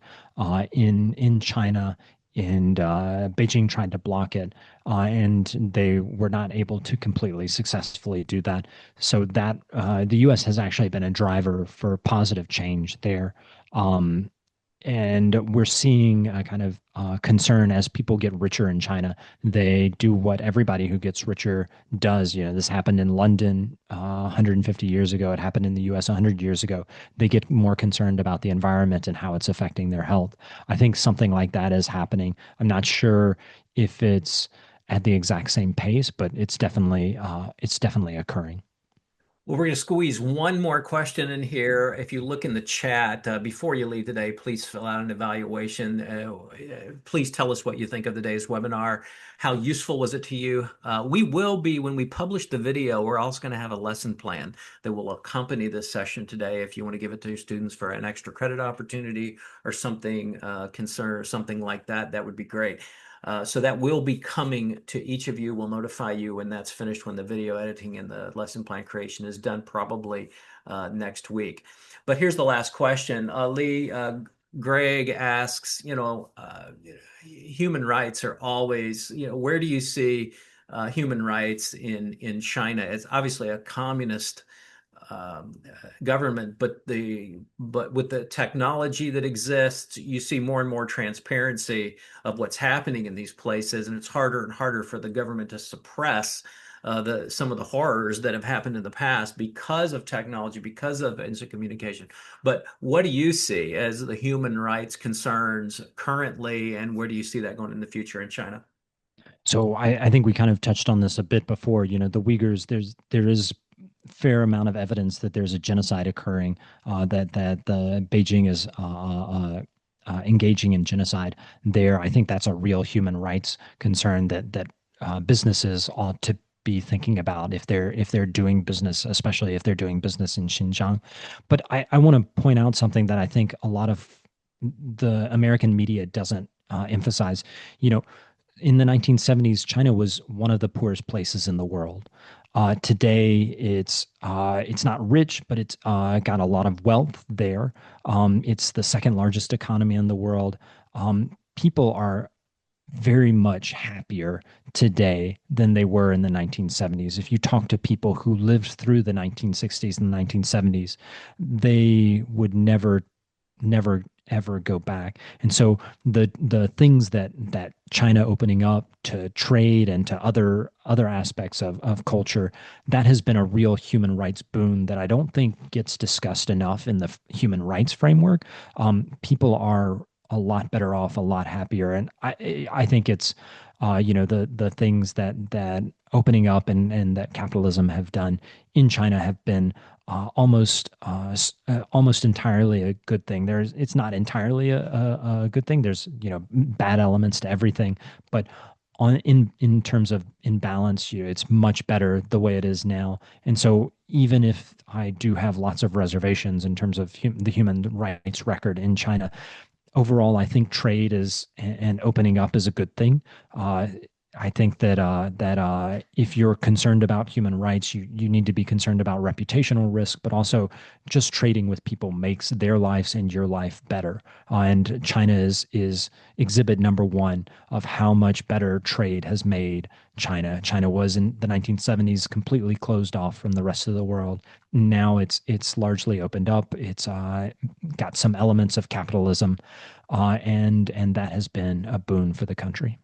in China. And Beijing tried to block it, and they were not able to completely successfully do that. So that the U.S. has actually been a driver for positive change there. Um, and we're seeing a kind of concern as people get richer in China. They do what everybody who gets richer does. This happened in London 150 years ago. It happened in the US 100 years ago. They get more concerned about the environment and how it's affecting their health. I think something like that is happening. I'm not sure if it's at the exact same pace, but it's definitely occurring. Well, we're going to squeeze one more question in here. If you look in the chat before you leave today, please fill out an evaluation. Please tell us what you think of today's webinar. How useful was it to you? We will be, when we publish the video, we're also going to have a lesson plan that will accompany this session today. If you want to give it to your students for an extra credit opportunity or something concern or something like that, that would be great. So that will be coming to each of you. We'll notify you when that's finished, when the video editing and the lesson plan creation is done, probably next week. But here's the last question. Lee, Greg asks, human rights are always, where do you see human rights in China? It's obviously a communist government, but with the technology that exists, you see more and more transparency of what's happening in these places, and it's harder and harder for the government to suppress some of the horrors that have happened in the past because of technology, because of instant communication. But what do you see as the human rights concerns currently, and where do you see that going in the future in China? So I think we kind of touched on this a bit before. The Uyghurs, there is fair amount of evidence that there's a genocide occurring, that the Beijing is engaging in genocide there. I think that's a real human rights concern that businesses ought to be thinking about if they're doing business, especially if they're doing business in Xinjiang. But I want to point out something that I think a lot of the American media doesn't emphasize. You know, in the 1970s, China was one of the poorest places in the world. Today, it's not rich, but it's got a lot of wealth there. It's the second largest economy in the world. People are very much happier today than they were in the 1970s. If you talk to people who lived through the 1960s and 1970s, they would never ever go back. And so the things that China opening up to trade and to other aspects of culture, that has been a real human rights boon that I don't think gets discussed enough in the human rights framework. People are a lot better off, a lot happier, and I think it's the things that opening up and that capitalism have done in China have been almost entirely a good thing. It's not entirely a good thing. There's bad elements to everything, but in terms of imbalance, it's much better the way it is now. And so even if I do have lots of reservations in terms of the human rights record in China, overall, I think trade is and opening up is a good thing. Uh, I think that if you're concerned about human rights, you need to be concerned about reputational risk, but also just trading with people makes their lives and your life better. And China is exhibit number one of how much better trade has made China. China was in the 1970s completely closed off from the rest of the world. Now it's largely opened up. It's got some elements of capitalism, and that has been a boon for the country.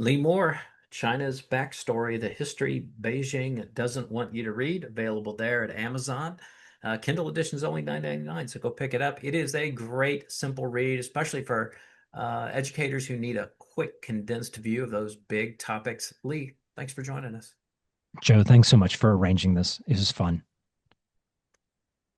Lee Moore, China's Backstory, The History Beijing Doesn't Want You to Read, available there at Amazon. Kindle edition is only $9.99, so go pick it up. It is a great, simple read, especially for educators who need a quick, condensed view of those big topics. Lee, thanks for joining us. Joe, thanks so much for arranging this. It was fun.